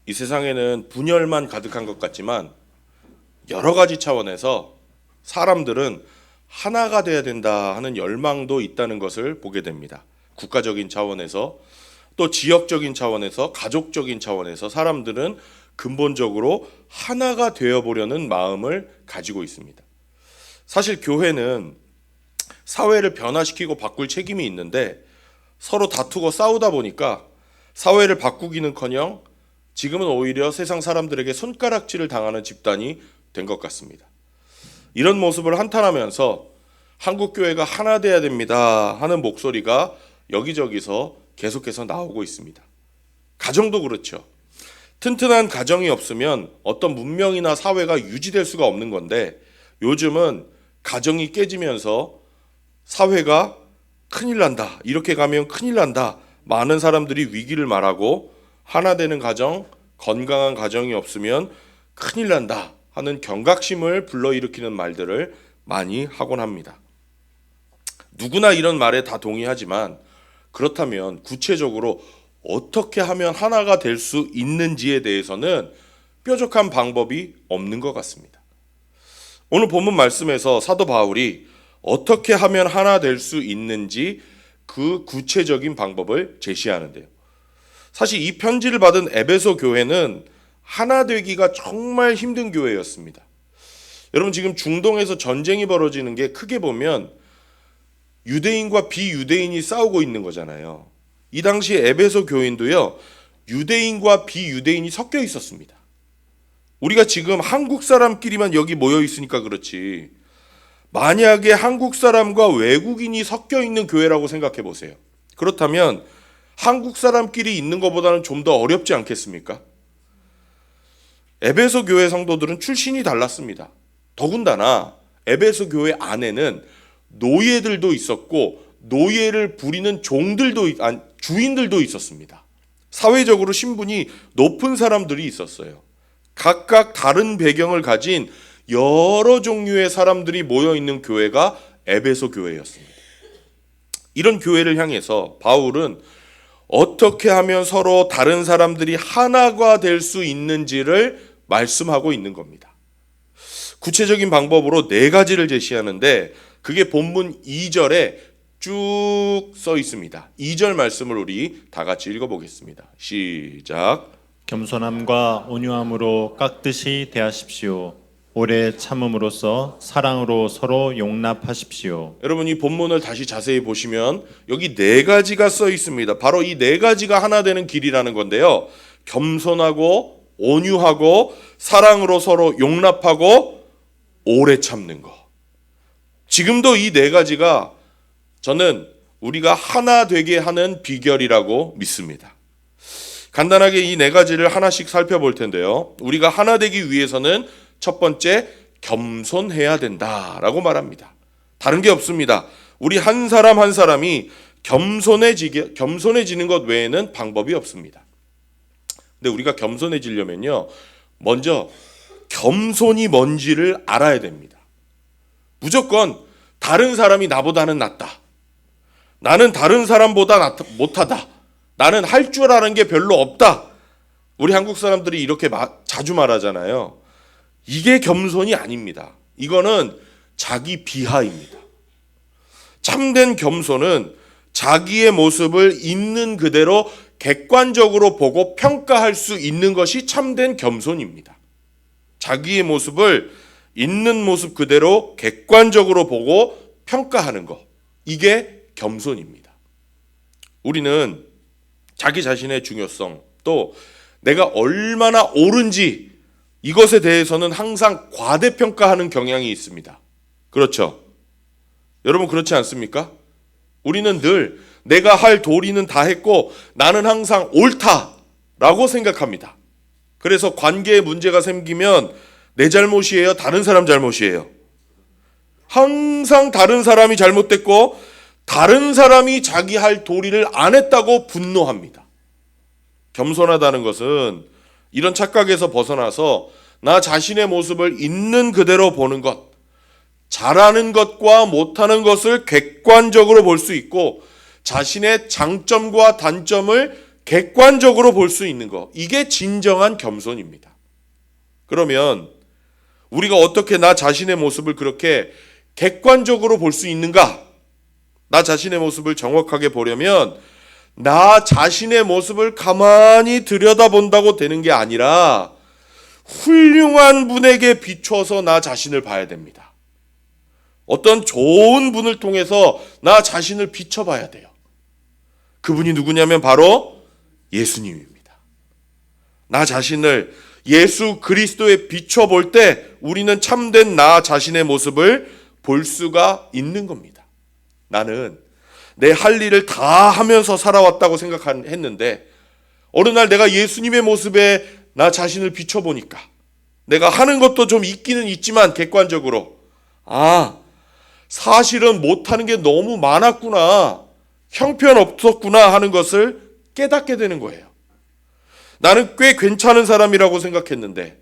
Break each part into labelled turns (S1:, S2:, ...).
S1: 이 세상에는 분열만 가득한 것 같지만 여러 가지 차원에서 사람들은 하나가 돼야 된다 하는 열망도 있다는 것을 보게 됩니다. 국가적인 차원에서 또 지역적인 차원에서 가족적인 차원에서 사람들은 근본적으로 하나가 되어보려는 마음을 가지고 있습니다. 사실 교회는 사회를 변화시키고 바꿀 책임이 있는데 서로 다투고 싸우다 보니까 사회를 바꾸기는커녕 지금은 오히려 세상 사람들에게 손가락질을 당하는 집단이 된 것 같습니다. 이런 모습을 한탄하면서 한국교회가 하나 돼야 됩니다 하는 목소리가 여기저기서 계속해서 나오고 있습니다. 가정도 그렇죠. 튼튼한 가정이 없으면 어떤 문명이나 사회가 유지될 수가 없는 건데 요즘은 가정이 깨지면서 사회가 큰일 난다, 이렇게 가면 큰일 난다, 많은 사람들이 위기를 말하고 하나 되는 가정, 건강한 가정이 없으면 큰일 난다 하는 경각심을 불러일으키는 말들을 많이 하곤 합니다. 누구나 이런 말에 다 동의하지만 그렇다면 구체적으로 어떻게 하면 하나가 될 수 있는지에 대해서는 뾰족한 방법이 없는 것 같습니다. 오늘 본문 말씀에서 사도 바울이 어떻게 하면 하나 될 수 있는지 그 구체적인 방법을 제시하는데요. 사실 이 편지를 받은 에베소 교회는 하나 되기가 정말 힘든 교회였습니다. 여러분, 지금 중동에서 전쟁이 벌어지는 게 크게 보면 유대인과 비유대인이 싸우고 있는 거잖아요. 이 당시 에베소 교인도요, 유대인과 비유대인이 섞여 있었습니다. 우리가 지금 한국 사람끼리만 여기 모여 있으니까 그렇지, 만약에 한국 사람과 외국인이 섞여 있는 교회라고 생각해 보세요. 그렇다면 한국 사람끼리 있는 것보다는 좀 더 어렵지 않겠습니까? 에베소 교회 성도들은 출신이 달랐습니다. 더군다나 에베소 교회 안에는 노예들도 있었고 노예를 부리는 주인들도 있었습니다. 사회적으로 신분이 높은 사람들이 있었어요. 각각 다른 배경을 가진 여러 종류의 사람들이 모여 있는 교회가 에베소 교회였습니다. 이런 교회를 향해서 바울은 어떻게 하면 서로 다른 사람들이 하나가 될 수 있는지를 말씀하고 있는 겁니다. 구체적인 방법으로 4가지를 제시하는데 그게 본문 2절에 쭉 써 있습니다. 2절 말씀을 우리 다 같이 읽어보겠습니다. 시작.
S2: 겸손함과 온유함으로 깍듯이 대하십시오. 오래 참음으로써 사랑으로 서로 용납하십시오.
S1: 여러분, 이 본문을 다시 자세히 보시면 여기 4가지가 써 있습니다. 바로 이 4가지가 하나 되는 길이라는 건데요. 겸손하고 온유하고 사랑으로 서로 용납하고 오래 참는 거. 지금도 이 4가지가 저는 우리가 하나 되게 하는 비결이라고 믿습니다. 간단하게 이 4가지를 하나씩 살펴볼 텐데요. 우리가 하나 되기 위해서는 첫 번째, 겸손해야 된다라고 말합니다. 다른 게 없습니다. 우리 한 사람 한 사람이 겸손해지는 것 외에는 방법이 없습니다. 근데 우리가 겸손해지려면요, 먼저 겸손이 뭔지를 알아야 됩니다. 무조건 다른 사람이 나보다는 낫다, 나는 다른 사람보다 못하다, 나는 할 줄 아는 게 별로 없다, 우리 한국 사람들이 이렇게 자주 말하잖아요. 이게 겸손이 아닙니다. 이거는 자기 비하입니다. 참된 겸손은 자기의 모습을 있는 그대로 객관적으로 보고 평가할 수 있는 것이 참된 겸손입니다. 자기의 모습을 있는 모습 그대로 객관적으로 보고 평가하는 것, 이게 겸손입니다. 우리는 자기 자신의 중요성, 또 내가 얼마나 옳은지 이것에 대해서는 항상 과대평가하는 경향이 있습니다. 그렇죠? 여러분, 그렇지 않습니까? 우리는 늘 내가 할 도리는 다 했고 나는 항상 옳다라고 생각합니다. 그래서 관계에 문제가 생기면 내 잘못이에요? 다른 사람 잘못이에요? 항상 다른 사람이 잘못됐고 다른 사람이 자기 할 도리를 안 했다고 분노합니다. 겸손하다는 것은 이런 착각에서 벗어나서 나 자신의 모습을 있는 그대로 보는 것, 잘하는 것과 못하는 것을 객관적으로 볼 수 있고 자신의 장점과 단점을 객관적으로 볼 수 있는 거, 이게 진정한 겸손입니다. 그러면 우리가 어떻게 나 자신의 모습을 그렇게 객관적으로 볼 수 있는가? 나 자신의 모습을 정확하게 보려면 나 자신의 모습을 가만히 들여다본다고 되는 게 아니라 훌륭한 분에게 비춰서 나 자신을 봐야 됩니다. 어떤 좋은 분을 통해서 나 자신을 비춰봐야 돼요. 그분이 누구냐면 바로 예수님입니다. 나 자신을 예수 그리스도에 비춰볼 때 우리는 참된 나 자신의 모습을 볼 수가 있는 겁니다. 나는 내 할 일을 다 하면서 살아왔다고 생각했는데 어느 날 내가 예수님의 모습에 나 자신을 비춰보니까 내가 하는 것도 좀 있기는 있지만 객관적으로 사실은 못하는 게 너무 많았구나, 형편없었구나 하는 것을 깨닫게 되는 거예요. 나는 꽤 괜찮은 사람이라고 생각했는데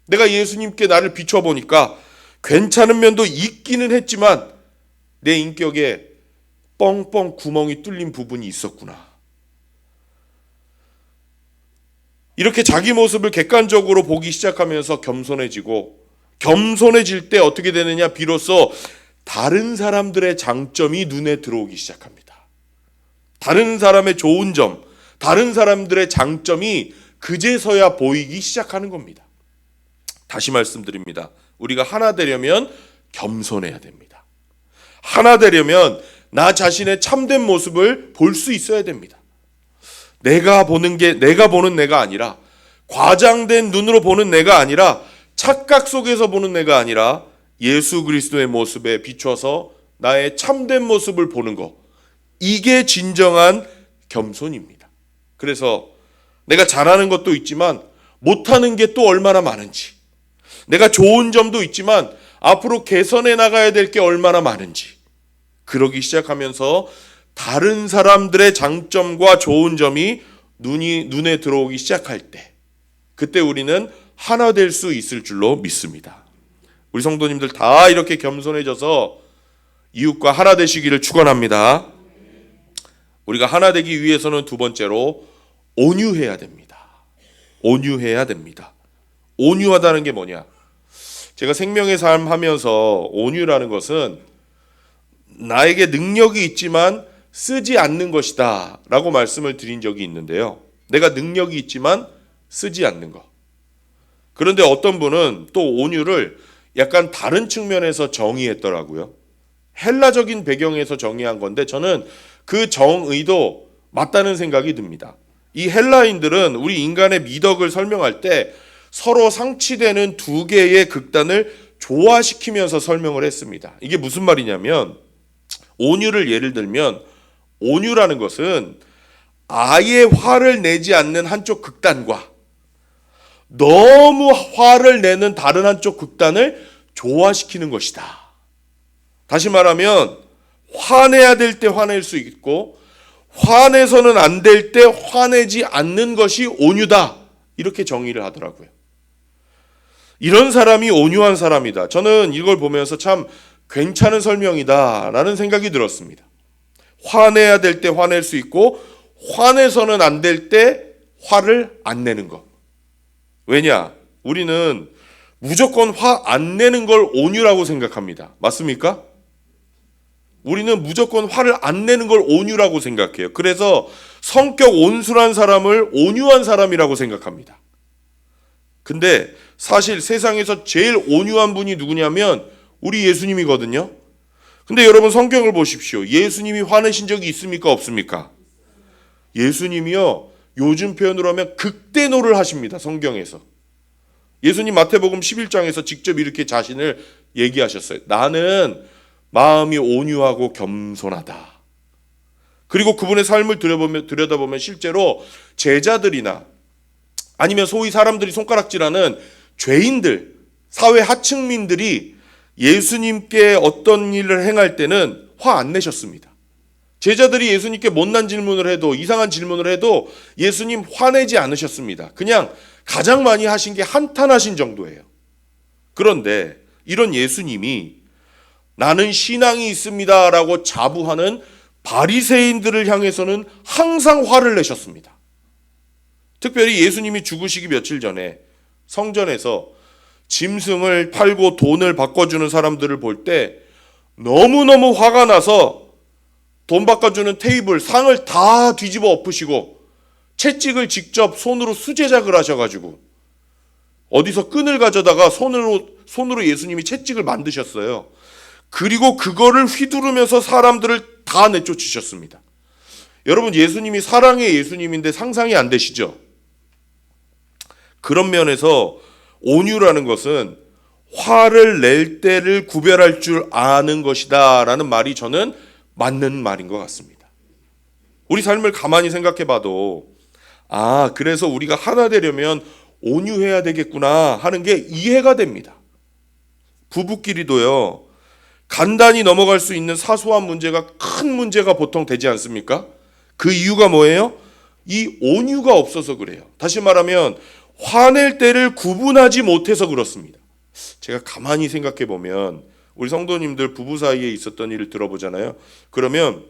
S1: 내가 예수님께 나를 비춰보니까 괜찮은 면도 있기는 했지만 내 인격에 뻥뻥 구멍이 뚫린 부분이 있었구나. 이렇게 자기 모습을 객관적으로 보기 시작하면서 겸손해질 때 어떻게 되느냐, 비로소 다른 사람들의 장점이 눈에 들어오기 시작합니다. 다른 사람의 좋은 점, 다른 사람들의 장점이 그제서야 보이기 시작하는 겁니다. 다시 말씀드립니다. 우리가 하나 되려면 겸손해야 됩니다. 하나 되려면 나 자신의 참된 모습을 볼 수 있어야 됩니다. 내가 보는 내가 아니라, 과장된 눈으로 보는 내가 아니라, 착각 속에서 보는 내가 아니라 예수 그리스도의 모습에 비춰서 나의 참된 모습을 보는 것, 이게 진정한 겸손입니다. 그래서 내가 잘하는 것도 있지만 못하는 게 또 얼마나 많은지, 내가 좋은 점도 있지만 앞으로 개선해 나가야 될 게 얼마나 많은지, 그러기 시작하면서 다른 사람들의 장점과 좋은 점이 눈에 들어오기 시작할 때, 그때 우리는 하나 될 수 있을 줄로 믿습니다. 우리 성도님들 다 이렇게 겸손해져서 이웃과 하나 되시기를 축원합니다. 우리가 하나 되기 위해서는 두 번째로 온유해야 됩니다. 온유해야 됩니다. 온유하다는 게 뭐냐? 제가 생명의 삶 하면서 온유라는 것은 나에게 능력이 있지만 쓰지 않는 것이다 라고 말씀을 드린 적이 있는데요. 내가 능력이 있지만 쓰지 않는 것. 그런데 어떤 분은 또 온유를 약간 다른 측면에서 정의했더라고요. 헬라적인 배경에서 정의한 건데 저는 그 정의도 맞다는 생각이 듭니다. 이 헬라인들은 우리 인간의 미덕을 설명할 때 서로 상치되는 두 개의 극단을 조화시키면서 설명을 했습니다. 이게 무슨 말이냐면, 온유를 예를 들면, 온유라는 것은 아예 화를 내지 않는 한쪽 극단과 너무 화를 내는 다른 한쪽 극단을 조화시키는 것이다. 다시 말하면 화내야 될 때 화낼 수 있고 화내서는 안 될 때 화내지 않는 것이 온유다, 이렇게 정의를 하더라고요. 이런 사람이 온유한 사람이다. 저는 이걸 보면서 참 괜찮은 설명이다 라는 생각이 들었습니다. 화내야 될 때 화낼 수 있고 화내서는 안 될 때 화를 안 내는 것. 왜냐? 우리는 무조건 화 안 내는 걸 온유라고 생각합니다. 맞습니까? 우리는 무조건 화를 안 내는 걸 온유라고 생각해요. 그래서 성격 온순한 사람을 온유한 사람이라고 생각합니다. 근데 사실 세상에서 제일 온유한 분이 누구냐면 우리 예수님이거든요. 근데 여러분 성경을 보십시오. 예수님이 화내신 적이 있습니까? 없습니까? 예수님이요, 요즘 표현으로 하면 극대노를 하십니다. 성경에서. 예수님 마태복음 11장에서 직접 이렇게 자신을 얘기하셨어요. 나는 마음이 온유하고 겸손하다. 그리고 그분의 삶을 들여다보면 실제로 제자들이나 아니면 소위 사람들이 손가락질하는 죄인들, 사회 하층민들이 예수님께 어떤 일을 행할 때는 화 안 내셨습니다. 제자들이 예수님께 못난 질문을 해도, 이상한 질문을 해도 예수님 화내지 않으셨습니다. 그냥 가장 많이 하신 게 한탄하신 정도예요. 그런데 이런 예수님이 나는 신앙이 있습니다라고 자부하는 바리새인들을 향해서는 항상 화를 내셨습니다. 특별히 예수님이 죽으시기 며칠 전에 성전에서 짐승을 팔고 돈을 바꿔주는 사람들을 볼 때 너무너무 화가 나서 돈 바꿔주는 테이블, 상을 다 뒤집어 엎으시고 채찍을 직접 손으로 수제작을 하셔가지고 어디서 끈을 가져다가 손으로 예수님이 채찍을 만드셨어요. 그리고 그거를 휘두르면서 사람들을 다 내쫓으셨습니다. 여러분, 예수님이 사랑의 예수님인데 상상이 안 되시죠? 그런 면에서 온유라는 것은 화를 낼 때를 구별할 줄 아는 것이다 라는 말이 저는 맞는 말인 것 같습니다. 우리 삶을 가만히 생각해 봐도 그래서 우리가 하나 되려면 온유해야 되겠구나 하는 게 이해가 됩니다. 부부끼리도요, 간단히 넘어갈 수 있는 사소한 문제가 큰 문제가 보통 되지 않습니까? 그 이유가 뭐예요? 이 온유가 없어서 그래요. 다시 말하면 화낼 때를 구분하지 못해서 그렇습니다. 제가 가만히 생각해 보면 우리 성도님들 부부 사이에 있었던 일을 들어보잖아요. 그러면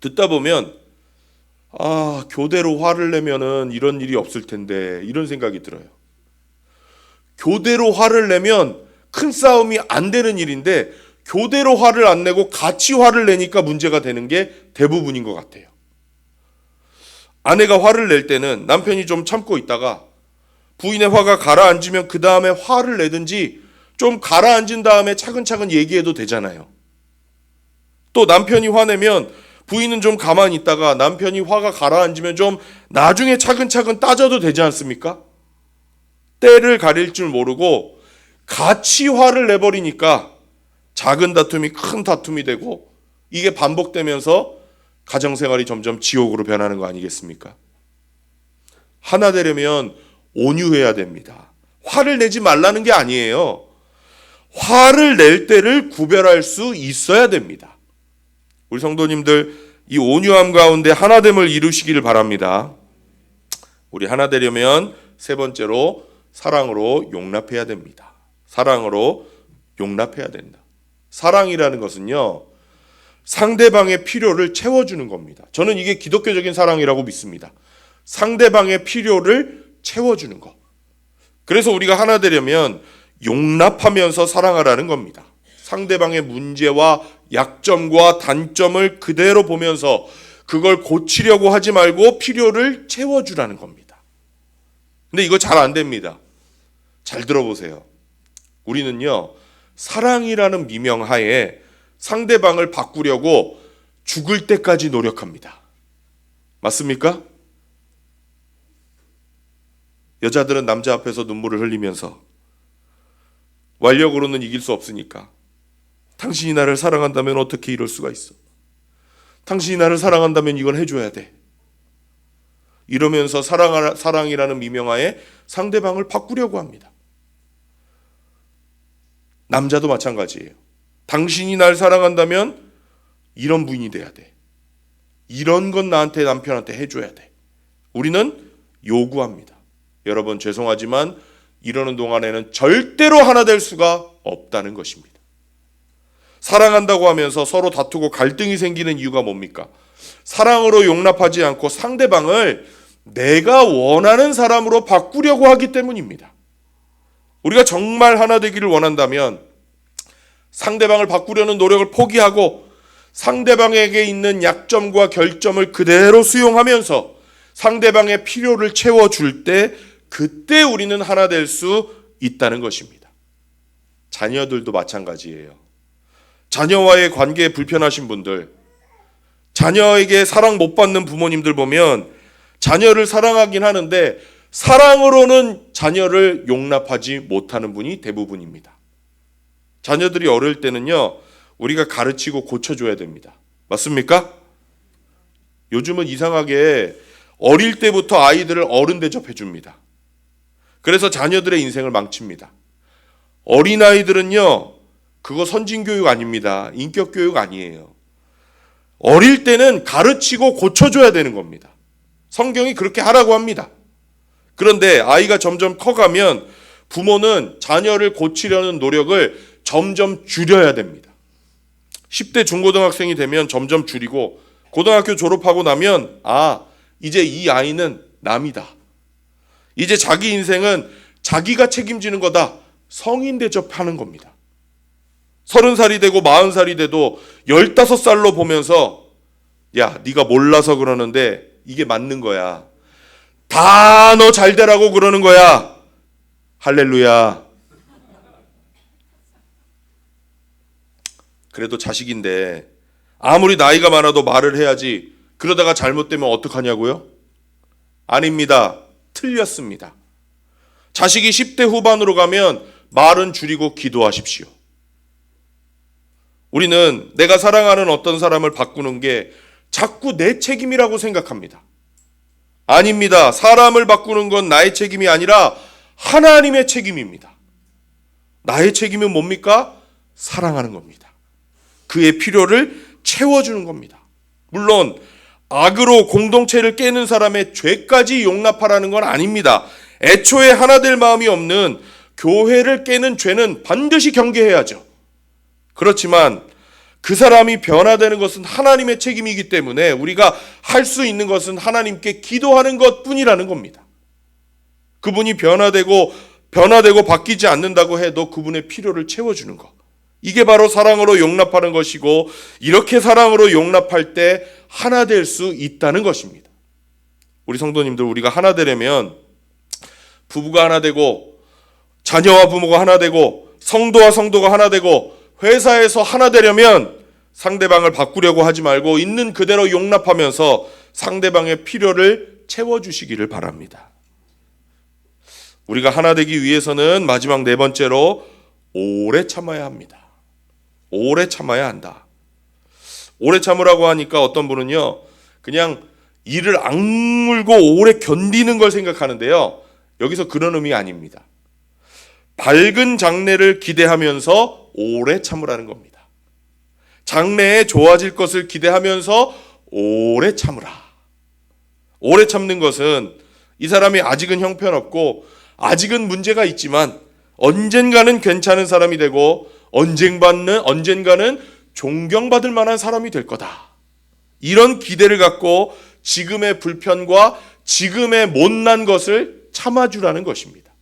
S1: 듣다 보면 교대로 화를 내면은 이런 일이 없을 텐데 이런 생각이 들어요. 교대로 화를 내면 큰 싸움이 안 되는 일인데 교대로 화를 안 내고 같이 화를 내니까 문제가 되는 게 대부분인 것 같아요. 아내가 화를 낼 때는 남편이 좀 참고 있다가 부인의 화가 가라앉으면 그 다음에 화를 내든지 좀 가라앉은 다음에 차근차근 얘기해도 되잖아요. 또 남편이 화내면 부인은 좀 가만히 있다가 남편이 화가 가라앉으면 좀 나중에 차근차근 따져도 되지 않습니까? 때를 가릴 줄 모르고 같이 화를 내버리니까 작은 다툼이 큰 다툼이 되고 이게 반복되면서 가정생활이 점점 지옥으로 변하는 거 아니겠습니까? 하나 되려면 온유해야 됩니다. 화를 내지 말라는 게 아니에요. 화를 낼 때를 구별할 수 있어야 됩니다. 우리 성도님들 이 온유함 가운데 하나됨을 이루시기를 바랍니다. 우리 하나 되려면 세 번째로 사랑으로 용납해야 됩니다. 사랑으로 용납해야 된다. 사랑이라는 것은요, 상대방의 필요를 채워주는 겁니다. 저는 이게 기독교적인 사랑이라고 믿습니다. 상대방의 필요를 채워주는 것. 그래서 우리가 하나 되려면 용납하면서 사랑하라는 겁니다. 상대방의 문제와 약점과 단점을 그대로 보면서 그걸 고치려고 하지 말고 필요를 채워주라는 겁니다. 근데 이거 잘 안 됩니다. 잘 들어보세요. 우리는요, 사랑이라는 미명하에 상대방을 바꾸려고 죽을 때까지 노력합니다. 맞습니까? 여자들은 남자 앞에서 눈물을 흘리면서 완력으로는 이길 수 없으니까 당신이 나를 사랑한다면 어떻게 이럴 수가 있어? 당신이 나를 사랑한다면 이건 해줘야 돼. 이러면서 사랑이라는 미명하에 상대방을 바꾸려고 합니다. 남자도 마찬가지예요. 당신이 날 사랑한다면 이런 부인이 돼야 돼. 이런 건 나한테 남편한테 해줘야 돼. 우리는 요구합니다. 여러분 죄송하지만 이러는 동안에는 절대로 하나 될 수가 없다는 것입니다. 사랑한다고 하면서 서로 다투고 갈등이 생기는 이유가 뭡니까? 사랑으로 용납하지 않고 상대방을 내가 원하는 사람으로 바꾸려고 하기 때문입니다. 우리가 정말 하나 되기를 원한다면 상대방을 바꾸려는 노력을 포기하고 상대방에게 있는 약점과 결점을 그대로 수용하면서 상대방의 필요를 채워줄 때 그때 우리는 하나 될 수 있다는 것입니다. 자녀들도 마찬가지예요. 자녀와의 관계에 불편하신 분들, 자녀에게 사랑 못 받는 부모님들 보면 자녀를 사랑하긴 하는데 사랑으로는 자녀를 용납하지 못하는 분이 대부분입니다. 자녀들이 어릴 때는요, 우리가 가르치고 고쳐줘야 됩니다. 맞습니까? 요즘은 이상하게 어릴 때부터 아이들을 어른 대접해 줍니다. 그래서 자녀들의 인생을 망칩니다. 어린아이들은요, 그거 선진교육 아닙니다. 인격교육 아니에요. 어릴 때는 가르치고 고쳐줘야 되는 겁니다. 성경이 그렇게 하라고 합니다. 그런데 아이가 점점 커가면 부모는 자녀를 고치려는 노력을 점점 줄여야 됩니다. 10대 중고등학생이 되면 점점 줄이고 고등학교 졸업하고 나면 이제 이 아이는 남이다. 이제 자기 인생은 자기가 책임지는 거다. 성인 대접하는 겁니다. 30살이 되고 40살이 돼도 15살로 보면서 야, 네가 몰라서 그러는데 이게 맞는 거야. 다 너 잘 되라고 그러는 거야. 할렐루야. 그래도 자식인데 아무리 나이가 많아도 말을 해야지. 그러다가 잘못되면 어떡하냐고요? 아닙니다. 틀렸습니다. 자식이 10대 후반으로 가면 말은 줄이고 기도하십시오. 우리는 내가 사랑하는 어떤 사람을 바꾸는 게 자꾸 내 책임이라고 생각합니다. 아닙니다. 사람을 바꾸는 건 나의 책임이 아니라 하나님의 책임입니다. 나의 책임은 뭡니까? 사랑하는 겁니다. 그의 필요를 채워주는 겁니다. 물론 악으로 공동체를 깨는 사람의 죄까지 용납하라는 건 아닙니다. 애초에 하나 될 마음이 없는 교회를 깨는 죄는 반드시 경계해야죠. 그렇지만 그 사람이 변화되는 것은 하나님의 책임이기 때문에 우리가 할 수 있는 것은 하나님께 기도하는 것뿐이라는 겁니다. 그분이 변화되고 바뀌지 않는다고 해도 그분의 필요를 채워주는 것. 이게 바로 사랑으로 용납하는 것이고 이렇게 사랑으로 용납할 때 하나 될 수 있다는 것입니다. 우리 성도님들, 우리가 하나 되려면 부부가 하나 되고 자녀와 부모가 하나 되고 성도와 성도가 하나 되고 회사에서 하나 되려면 상대방을 바꾸려고 하지 말고 있는 그대로 용납하면서 상대방의 필요를 채워주시기를 바랍니다. 우리가 하나 되기 위해서는 마지막 네 번째로 오래 참아야 합니다. 오래 참아야 한다. 오래 참으라고 하니까 어떤 분은요, 그냥 이를 악물고 오래 견디는 걸 생각하는데요. 여기서 그런 의미 아닙니다. 밝은 장래를 기대하면서 오래 참으라는 겁니다. 장래에 좋아질 것을 기대하면서 오래 참으라. 오래 참는 것은 이 사람이 아직은 형편없고 아직은 문제가 있지만 언젠가는 괜찮은 사람이 되고 언젠가는 존경받을 만한 사람이 될 거다. 이런 기대를 갖고 지금의 불편과 지금의 못난 것을 참아주라는 것입니다.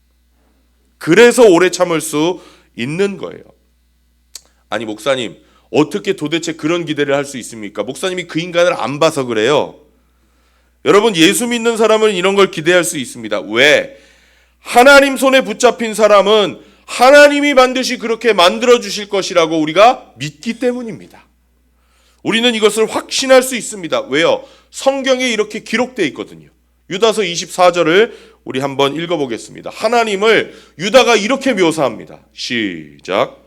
S1: 그래서 오래 참을 수 있는 거예요. 아니 목사님, 어떻게 도대체 그런 기대를 할 수 있습니까? 목사님이 그 인간을 안 봐서 그래요. 여러분, 예수 믿는 사람은 이런 걸 기대할 수 있습니다. 왜? 하나님 손에 붙잡힌 사람은 하나님이 반드시 그렇게 만들어 주실 것이라고 우리가 믿기 때문입니다. 우리는 이것을 확신할 수 있습니다. 왜요? 성경에 이렇게 기록되어 있거든요. 유다서 24절을 우리 한번 읽어보겠습니다. 하나님을 유다가 이렇게 묘사합니다. 시작.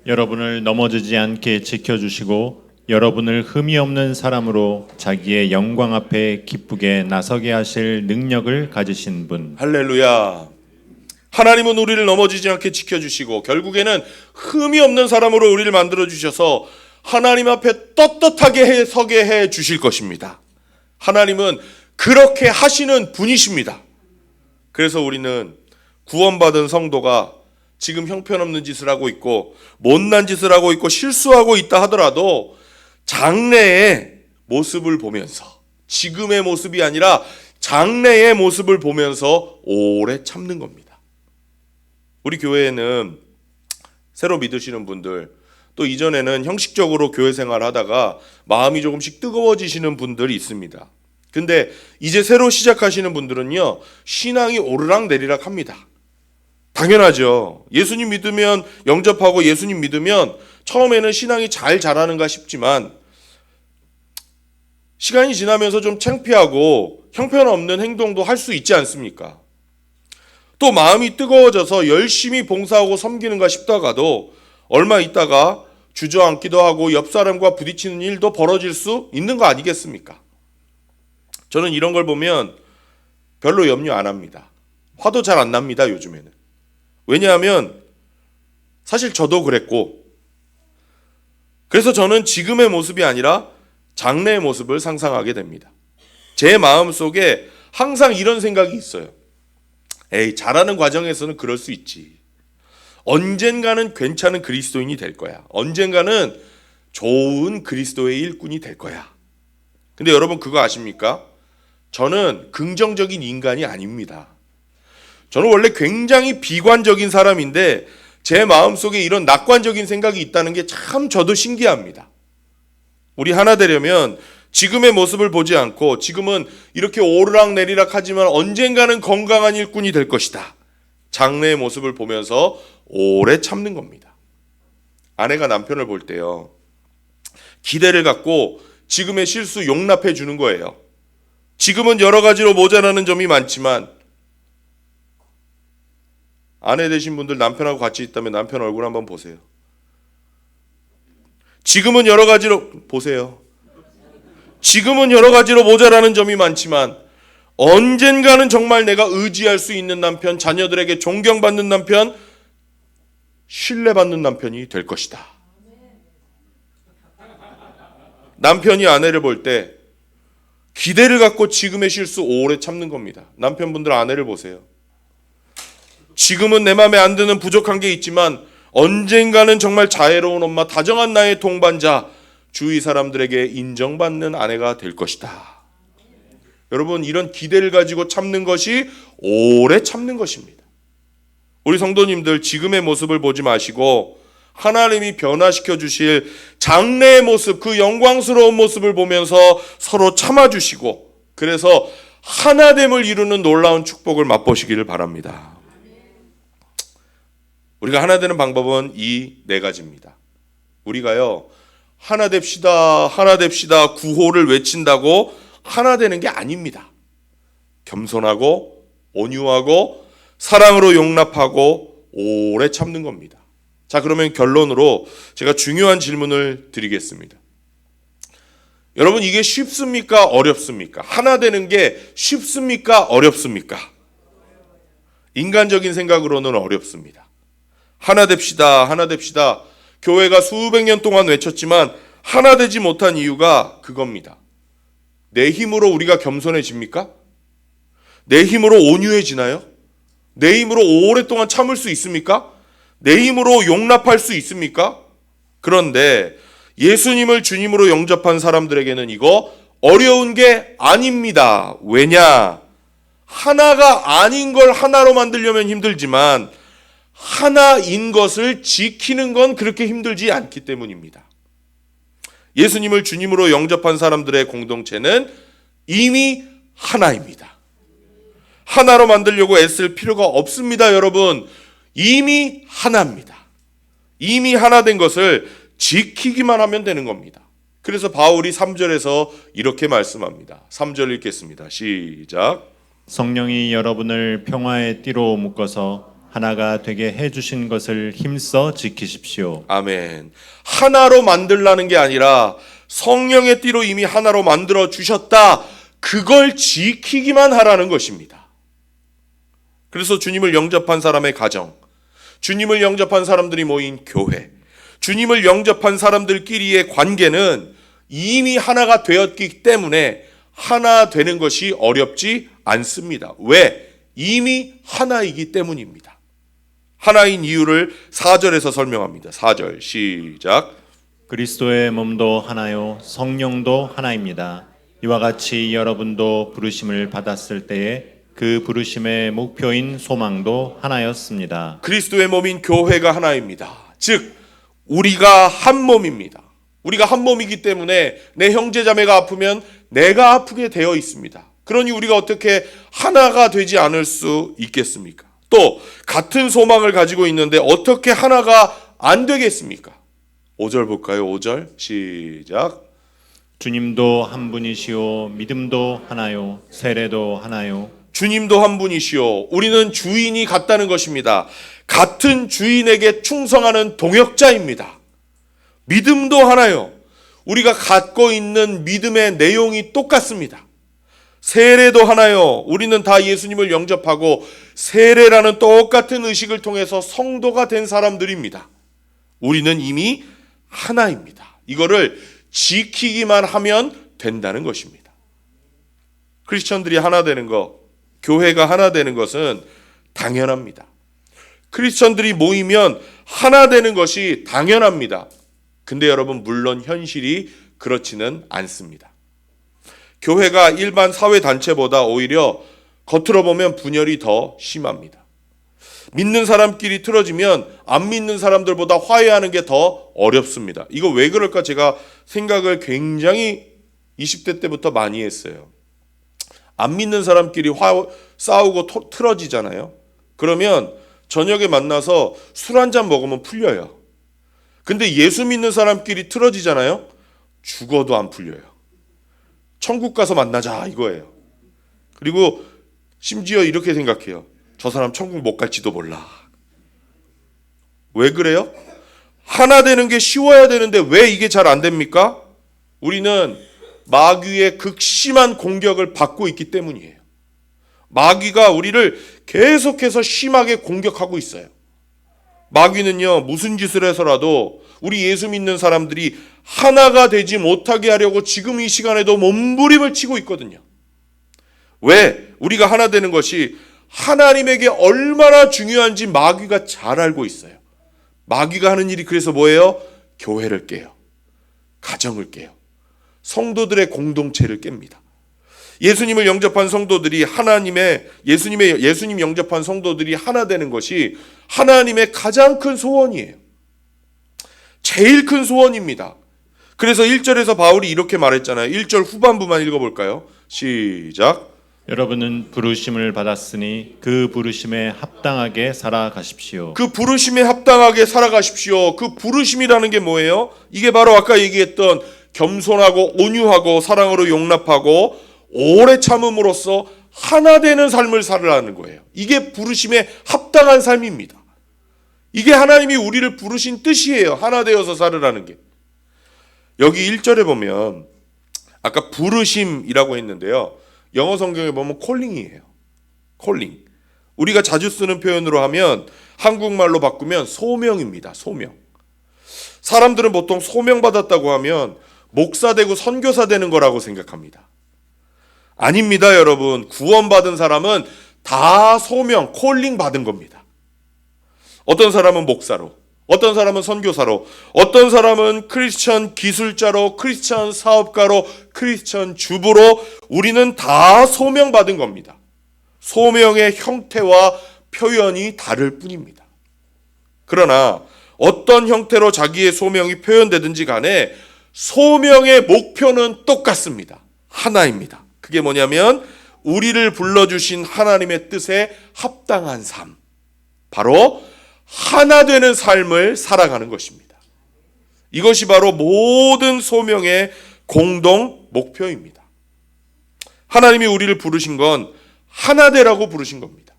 S2: 여러분을 넘어지지 않게 지켜주시고 여러분을 흠이 없는 사람으로 자기의 영광 앞에 기쁘게 나서게 하실 능력을 가지신 분.
S1: 할렐루야. 하나님은 우리를 넘어지지 않게 지켜주시고 결국에는 흠이 없는 사람으로 우리를 만들어주셔서 하나님 앞에 떳떳하게 서게 해 주실 것입니다. 하나님은 그렇게 하시는 분이십니다. 그래서 우리는 구원받은 성도가 지금 형편없는 짓을 하고 있고 못난 짓을 하고 있고 실수하고 있다 하더라도 장래의 모습을 보면서, 지금의 모습이 아니라 장래의 모습을 보면서 오래 참는 겁니다. 우리 교회에는 새로 믿으시는 분들, 또 이전에는 형식적으로 교회 생활을 하다가 마음이 조금씩 뜨거워지시는 분들이 있습니다. 근데 이제 새로 시작하시는 분들은요, 신앙이 오르락내리락 합니다. 당연하죠. 예수님 믿으면, 영접하고 예수님 믿으면 처음에는 신앙이 잘 자라는가 싶지만 시간이 지나면서 좀 창피하고 형편없는 행동도 할 수 있지 않습니까? 또 마음이 뜨거워져서 열심히 봉사하고 섬기는가 싶다가도 얼마 있다가 주저앉기도 하고 옆 사람과 부딪히는 일도 벌어질 수 있는 거 아니겠습니까? 저는 이런 걸 보면 별로 염려 안 합니다. 화도 잘 안 납니다, 요즘에는. 왜냐하면 사실 저도 그랬고, 그래서 저는 지금의 모습이 아니라 장래의 모습을 상상하게 됩니다. 제 마음속에 항상 이런 생각이 있어요. 에이, 자라는 과정에서는 그럴 수 있지. 언젠가는 괜찮은 그리스도인이 될 거야. 언젠가는 좋은 그리스도의 일꾼이 될 거야. 근데 여러분 그거 아십니까? 저는 긍정적인 인간이 아닙니다. 저는 원래 굉장히 비관적인 사람인데 제 마음속에 이런 낙관적인 생각이 있다는 게 참 저도 신기합니다. 우리 하나 되려면 지금의 모습을 보지 않고 지금은 이렇게 오르락내리락 하지만 언젠가는 건강한 일꾼이 될 것이다. 장래의 모습을 보면서 오래 참는 겁니다. 아내가 남편을 볼 때요, 기대를 갖고 지금의 실수 용납해 주는 거예요. 지금은 여러 가지로 모자라는 점이 많지만, 아내 되신 분들 남편하고 같이 있다면 남편 얼굴 한번 보세요. 지금은 여러 가지로 보세요. 지금은 여러 가지로 모자라는 점이 많지만 언젠가는 정말 내가 의지할 수 있는 남편, 자녀들에게 존경받는 남편, 신뢰받는 남편이 될 것이다. 남편이 아내를 볼 때 기대를 갖고 지금의 실수 오래 참는 겁니다. 남편분들 아내를 보세요. 지금은 내 마음에 안 드는 부족한 게 있지만 언젠가는 정말 자애로운 엄마, 다정한 나의 동반자, 주위 사람들에게 인정받는 아내가 될 것이다. 여러분, 이런 기대를 가지고 참는 것이 오래 참는 것입니다. 우리 성도님들, 지금의 모습을 보지 마시고 하나님이 변화시켜 주실 장래의 모습, 그 영광스러운 모습을 보면서 서로 참아주시고, 그래서 하나됨을 이루는 놀라운 축복을 맛보시기를 바랍니다. 우리가 하나 되는 방법은 이 네 가지입니다. 우리가요, 하나 됩시다, 하나 됩시다 구호를 외친다고 하나 되는 게 아닙니다. 겸손하고 온유하고 사랑으로 용납하고 오래 참는 겁니다. 자, 그러면 결론으로 제가 중요한 질문을 드리겠습니다. 여러분, 이게 쉽습니까? 어렵습니까? 하나 되는 게 쉽습니까? 어렵습니까? 인간적인 생각으로는 어렵습니다. 하나 됩시다, 하나 됩시다. 교회가 수백 년 동안 외쳤지만 하나 되지 못한 이유가 그겁니다. 내 힘으로 우리가 겸손해집니까? 내 힘으로 온유해지나요? 내 힘으로 오랫동안 참을 수 있습니까? 내 힘으로 용납할 수 있습니까? 그런데 예수님을 주님으로 영접한 사람들에게는 이거 어려운 게 아닙니다. 왜냐? 하나가 아닌 걸 하나로 만들려면 힘들지만 하나인 것을 지키는 건 그렇게 힘들지 않기 때문입니다. 예수님을 주님으로 영접한 사람들의 공동체는 이미 하나입니다. 하나로 만들려고 애쓸 필요가 없습니다, 여러분. 이미 하나입니다. 이미 하나 된 것을 지키기만 하면 되는 겁니다. 그래서 바울이 3절에서 이렇게 말씀합니다. 3절 읽겠습니다. 시작.
S2: 성령이 여러분을 평화의 띠로 묶어서 하나가 되게 해주신 것을 힘써 지키십시오.
S1: 아멘. 하나로 만들라는 게 아니라 성령의 띠로 이미 하나로 만들어 주셨다. 그걸 지키기만 하라는 것입니다. 그래서 주님을 영접한 사람의 가정, 주님을 영접한 사람들이 모인 교회, 주님을 영접한 사람들끼리의 관계는 이미 하나가 되었기 때문에 하나 되는 것이 어렵지 않습니다. 왜? 이미 하나이기 때문입니다. 하나인 이유를 4절에서 설명합니다. 4절 시작.
S2: 그리스도의 몸도 하나요 성령도 하나입니다. 이와 같이 여러분도 부르심을 받았을 때에 그 부르심의 목표인 소망도 하나였습니다.
S1: 그리스도의 몸인 교회가 하나입니다. 즉 우리가 한 몸입니다. 우리가 한 몸이기 때문에 내 형제 자매가 아프면 내가 아프게 되어 있습니다. 그러니 우리가 어떻게 하나가 되지 않을 수 있겠습니까? 또 같은 소망을 가지고 있는데 어떻게 하나가 안 되겠습니까? 5절 볼까요? 5절 시작.
S2: 주님도 한 분이시오 믿음도 하나요 세례도 하나요.
S1: 주님도 한 분이시오. 우리는 주인이 같다는 것입니다. 같은 주인에게 충성하는 동역자입니다. 믿음도 하나요. 우리가 갖고 있는 믿음의 내용이 똑같습니다. 세례도 하나요. 우리는 다 예수님을 영접하고 세례라는 똑같은 의식을 통해서 성도가 된 사람들입니다. 우리는 이미 하나입니다. 이거를 지키기만 하면 된다는 것입니다. 크리스천들이 하나 되는 것, 교회가 하나 되는 것은 당연합니다. 크리스천들이 모이면 하나 되는 것이 당연합니다. 근데 여러분, 물론 현실이 그렇지는 않습니다. 교회가 일반 사회단체보다 오히려 겉으로 보면 분열이 더 심합니다. 믿는 사람끼리 틀어지면 안 믿는 사람들보다 화해하는 게 더 어렵습니다. 이거 왜 그럴까 제가 생각을 굉장히 20대 때부터 많이 했어요. 안 믿는 사람끼리 싸우고 틀어지잖아요. 그러면 저녁에 만나서 술 한잔 먹으면 풀려요. 근데 예수 믿는 사람끼리 틀어지잖아요. 죽어도 안 풀려요. 천국 가서 만나자 이거예요. 그리고 심지어 이렇게 생각해요. 저 사람 천국 못 갈지도 몰라. 왜 그래요? 하나 되는 게 쉬워야 되는데 왜 이게 잘 안 됩니까? 우리는 마귀의 극심한 공격을 받고 있기 때문이에요. 마귀가 우리를 계속해서 심하게 공격하고 있어요. 마귀는요, 무슨 짓을 해서라도 우리 예수 믿는 사람들이 하나가 되지 못하게 하려고 지금 이 시간에도 몸부림을 치고 있거든요. 왜? 우리가 하나 되는 것이 하나님에게 얼마나 중요한지 마귀가 잘 알고 있어요. 마귀가 하는 일이 그래서 뭐예요? 교회를 깨요. 가정을 깨요. 성도들의 공동체를 깹니다. 예수님을 영접한 성도들이 예수님 영접한 성도들이 하나 되는 것이 하나님의 가장 큰 소원이에요. 제일 큰 소원입니다. 그래서 1절에서 바울이 이렇게 말했잖아요. 1절 후반부만 읽어볼까요? 시작.
S2: 여러분은 부르심을 받았으니 그 부르심에 합당하게 살아가십시오.
S1: 그 부르심에 합당하게 살아가십시오. 그 부르심이라는 게 뭐예요? 이게 바로 아까 얘기했던 겸손하고 온유하고 사랑으로 용납하고 오래 참음으로써 하나 되는 삶을 살아라는 거예요. 이게 부르심에 합당한 삶입니다. 이게 하나님이 우리를 부르신 뜻이에요. 하나 되어서 살으라는 게. 여기 1절에 보면 아까 부르심이라고 했는데요. 영어 성경에 보면 콜링이에요. 콜링. 우리가 자주 쓰는 표현으로 하면 한국말로 바꾸면 소명입니다. 소명. 사람들은 보통 소명받았다고 하면 목사 되고 선교사 되는 거라고 생각합니다. 아닙니다, 여러분. 구원받은 사람은 다 소명, 콜링 받은 겁니다. 어떤 사람은 목사로, 어떤 사람은 선교사로, 어떤 사람은 크리스천 기술자로, 크리스천 사업가로, 크리스천 주부로 우리는 다 소명받은 겁니다. 소명의 형태와 표현이 다를 뿐입니다. 그러나 어떤 형태로 자기의 소명이 표현되든지 간에 소명의 목표는 똑같습니다. 하나입니다. 그게 뭐냐면 우리를 불러주신 하나님의 뜻에 합당한 삶, 바로 하나 되는 삶을 살아가는 것입니다. 이것이 바로 모든 소명의 공동 목표입니다. 하나님이 우리를 부르신 건 하나 되라고 부르신 겁니다.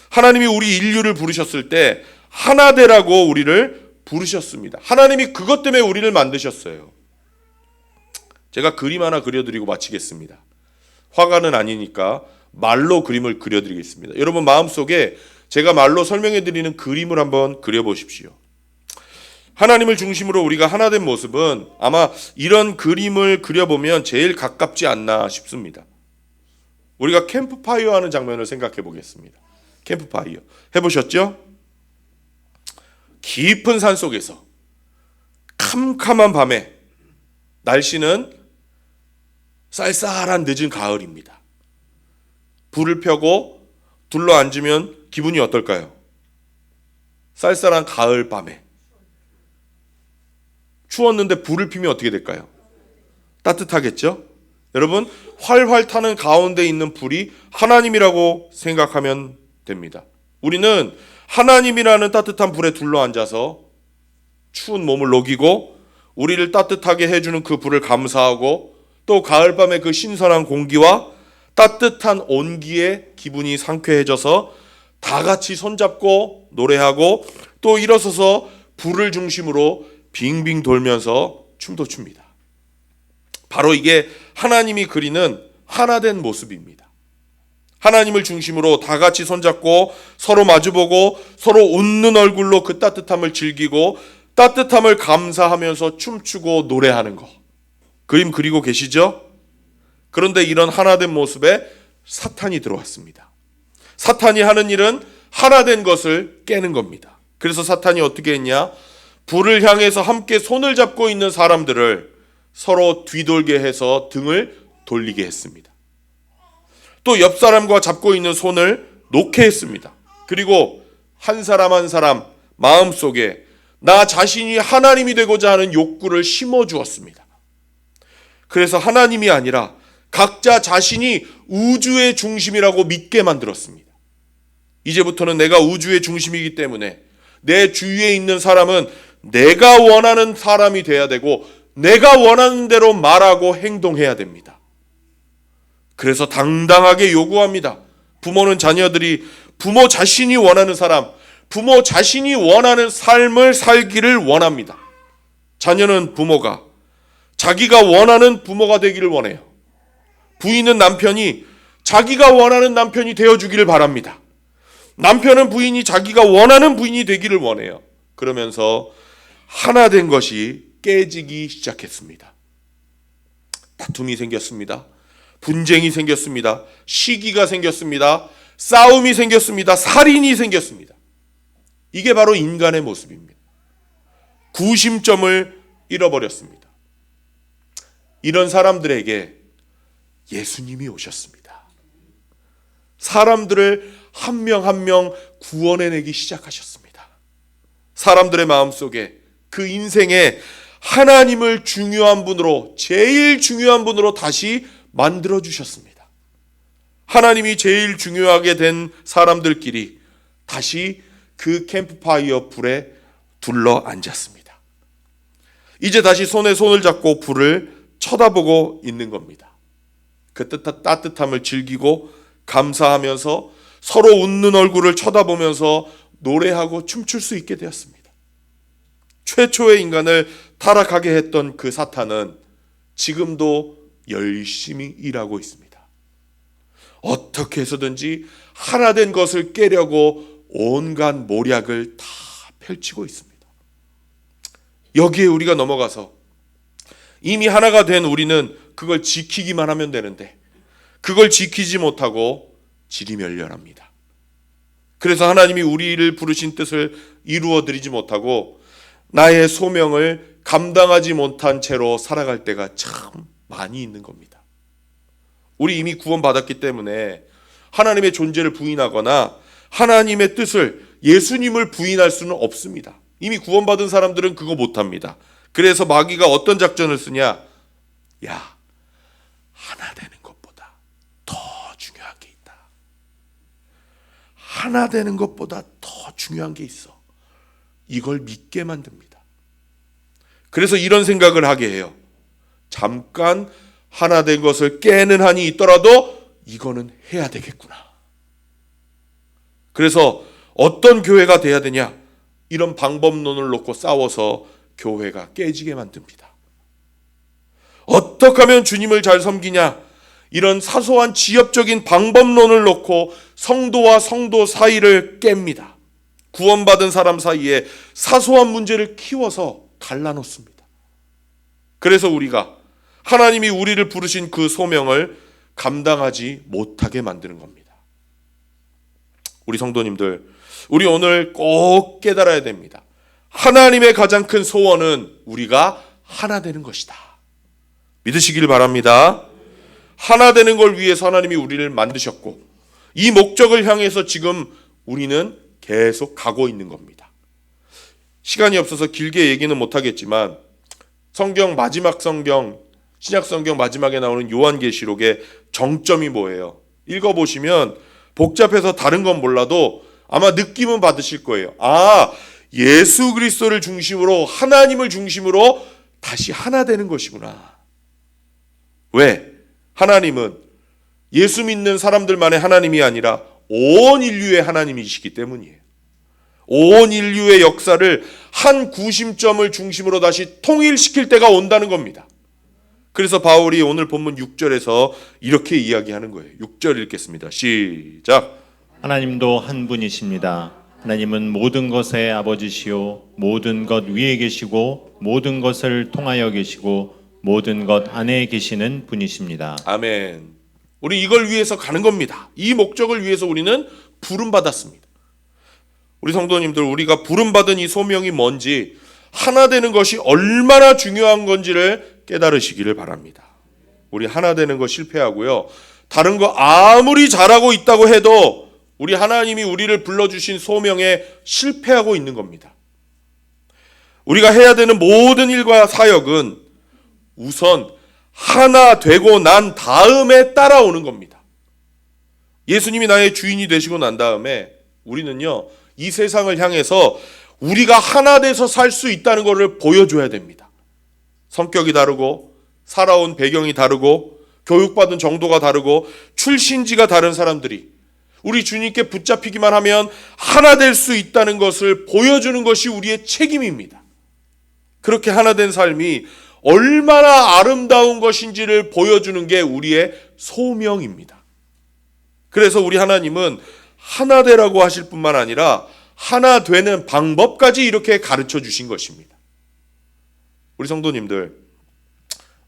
S1: 하나님이 우리 인류를 부르셨을 때 하나 되라고 우리를 부르셨습니다. 하나님이 그것 때문에 우리를 만드셨어요. 제가 그림 하나 그려드리고 마치겠습니다. 화가는 아니니까 말로 그림을 그려드리겠습니다. 여러분 마음속에 제가 말로 설명해드리는 그림을 한번 그려보십시오. 하나님을 중심으로 우리가 하나된 모습은 아마 이런 그림을 그려보면 제일 가깝지 않나 싶습니다. 우리가 캠프파이어 하는 장면을 생각해 보겠습니다. 캠프파이어 해보셨죠? 깊은 산 속에서 캄캄한 밤에 날씨는 쌀쌀한 늦은 가을입니다. 불을 펴고 둘러앉으면 기분이 어떨까요? 쌀쌀한 가을 밤에 추웠는데 불을 피면 어떻게 될까요? 따뜻하겠죠? 여러분 활활 타는 가운데 있는 불이 하나님이라고 생각하면 됩니다. 우리는 하나님이라는 따뜻한 불에 둘러앉아서 추운 몸을 녹이고 우리를 따뜻하게 해주는 그 불을 감사하고 또 가을밤의 그 신선한 공기와 따뜻한 온기에 기분이 상쾌해져서 다 같이 손잡고 노래하고 또 일어서서 불을 중심으로 빙빙 돌면서 춤도 춥니다. 바로 이게 하나님이 그리는 하나된 모습입니다. 하나님을 중심으로 다 같이 손잡고 서로 마주보고 서로 웃는 얼굴로 그 따뜻함을 즐기고 따뜻함을 감사하면서 춤추고 노래하는 거. 그림 그리고 계시죠? 그런데 이런 하나된 모습에 사탄이 들어왔습니다. 사탄이 하는 일은 하나된 것을 깨는 겁니다. 그래서 사탄이 어떻게 했냐? 불을 향해서 함께 손을 잡고 있는 사람들을 서로 뒤돌게 해서 등을 돌리게 했습니다. 또 옆 사람과 잡고 있는 손을 놓게 했습니다. 그리고 한 사람 한 사람 마음속에 나 자신이 하나님이 되고자 하는 욕구를 심어주었습니다. 그래서 하나님이 아니라 각자 자신이 우주의 중심이라고 믿게 만들었습니다. 이제부터는 내가 우주의 중심이기 때문에 내 주위에 있는 사람은 내가 원하는 사람이 돼야 되고 내가 원하는 대로 말하고 행동해야 됩니다. 그래서 당당하게 요구합니다. 부모는 자녀들이 부모 자신이 원하는 사람, 부모 자신이 원하는 삶을 살기를 원합니다. 자녀는 부모가 자기가 원하는 부모가 되기를 원해요. 부인은 남편이 자기가 원하는 남편이 되어주기를 바랍니다. 남편은 부인이 자기가 원하는 부인이 되기를 원해요. 그러면서 하나 된 것이 깨지기 시작했습니다. 다툼이 생겼습니다. 분쟁이 생겼습니다. 시기가 생겼습니다. 싸움이 생겼습니다. 살인이 생겼습니다. 이게 바로 인간의 모습입니다. 구심점을 잃어버렸습니다. 이런 사람들에게 예수님이 오셨습니다. 사람들을 한 명 한 명 구원해내기 시작하셨습니다. 사람들의 마음속에 그 인생에 하나님을 중요한 분으로, 제일 중요한 분으로 다시 만들어주셨습니다. 하나님이 제일 중요하게 된 사람들끼리 다시 그 캠프파이어 불에 둘러 앉았습니다. 이제 다시 손에 손을 잡고 불을 쳐다보고 있는 겁니다. 그 따뜻함을 즐기고 감사하면서 서로 웃는 얼굴을 쳐다보면서 노래하고 춤출 수 있게 되었습니다. 최초의 인간을 타락하게 했던 그 사탄은 지금도 열심히 일하고 있습니다. 어떻게 해서든지 하나 된 것을 깨려고 온갖 모략을 다 펼치고 있습니다. 여기에 우리가 넘어가서 이미 하나가 된 우리는 그걸 지키기만 하면 되는데 그걸 지키지 못하고 지리멸렬합니다. 그래서 하나님이 우리를 부르신 뜻을 이루어드리지 못하고 나의 소명을 감당하지 못한 채로 살아갈 때가 참 많이 있는 겁니다. 우리 이미 구원받았기 때문에 하나님의 존재를 부인하거나 하나님의 뜻을, 예수님을 부인할 수는 없습니다. 이미 구원받은 사람들은 그거 못합니다. 그래서 마귀가 어떤 작전을 쓰냐? 야, 하나 되는 것보다 더 중요한 게 있다. 하나 되는 것보다 더 중요한 게 있어. 이걸 믿게 만듭니다. 그래서 이런 생각을 하게 해요. 잠깐 하나 된 것을 깨는 한이 있더라도 이거는 해야 되겠구나. 그래서 어떤 교회가 돼야 되냐? 이런 방법론을 놓고 싸워서 교회가 깨지게 만듭니다. 어떻게 하면 주님을 잘 섬기냐? 이런 사소한 지엽적인 방법론을 놓고 성도와 성도 사이를 깹니다. 구원받은 사람 사이에 사소한 문제를 키워서 갈라놓습니다. 그래서 우리가 하나님이 우리를 부르신 그 소명을 감당하지 못하게 만드는 겁니다. 우리 성도님들, 우리 오늘 꼭 깨달아야 됩니다. 하나님의 가장 큰 소원은 우리가 하나 되는 것이다. 믿으시길 바랍니다. 하나 되는 걸 위해서 하나님이 우리를 만드셨고 이 목적을 향해서 지금 우리는 계속 가고 있는 겁니다. 시간이 없어서 길게 얘기는 못하겠지만 성경 마지막 성경, 신약 성경 마지막에 나오는 요한계시록의 정점이 뭐예요? 읽어보시면 복잡해서 다른 건 몰라도 아마 느낌은 받으실 거예요. 아, 예수 그리스도를 중심으로, 하나님을 중심으로 다시 하나 되는 것이구나. 왜? 하나님은 예수 믿는 사람들만의 하나님이 아니라 온 인류의 하나님이시기 때문이에요. 온 인류의 역사를 한 구심점을 중심으로 다시 통일시킬 때가 온다는 겁니다. 그래서 바울이 오늘 본문 6절에서 이렇게 이야기하는 거예요. 6절 읽겠습니다. 시작.
S2: 하나님도 한 분이십니다. 하나님은 모든 것의 아버지시요 모든 것 위에 계시고 모든 것을 통하여 계시고 모든 것 안에 계시는 분이십니다.
S1: 아멘. 우리 이걸 위해서 가는 겁니다. 이 목적을 위해서 우리는 부름받았습니다. 우리 성도님들, 우리가 부름받은 이 소명이 뭔지, 하나 되는 것이 얼마나 중요한 건지를 깨달으시기를 바랍니다. 우리 하나 되는 거 실패하고요, 다른 거 아무리 잘하고 있다고 해도 우리 하나님이 우리를 불러주신 소명에 실패하고 있는 겁니다. 우리가 해야 되는 모든 일과 사역은 우선 하나 되고 난 다음에 따라오는 겁니다. 예수님이 나의 주인이 되시고 난 다음에 우리는요, 이 세상을 향해서 우리가 하나 돼서 살 수 있다는 것을 보여줘야 됩니다. 성격이 다르고 살아온 배경이 다르고 교육받은 정도가 다르고 출신지가 다른 사람들이 우리 주님께 붙잡히기만 하면 하나 될 수 있다는 것을 보여주는 것이 우리의 책임입니다. 그렇게 하나 된 삶이 얼마나 아름다운 것인지를 보여주는 게 우리의 소명입니다. 그래서 우리 하나님은 하나 되라고 하실 뿐만 아니라 하나 되는 방법까지 이렇게 가르쳐 주신 것입니다. 우리 성도님들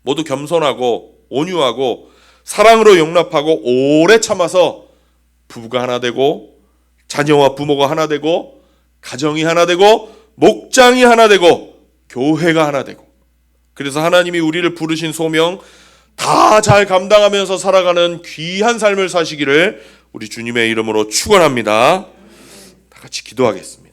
S1: 모두 겸손하고 온유하고 사랑으로 용납하고 오래 참아서 부부가 하나 되고 자녀와 부모가 하나 되고 가정이 하나 되고 목장이 하나 되고 교회가 하나 되고, 그래서 하나님이 우리를 부르신 소명 다 잘 감당하면서 살아가는 귀한 삶을 사시기를 우리 주님의 이름으로 축원합니다. 다 같이 기도하겠습니다.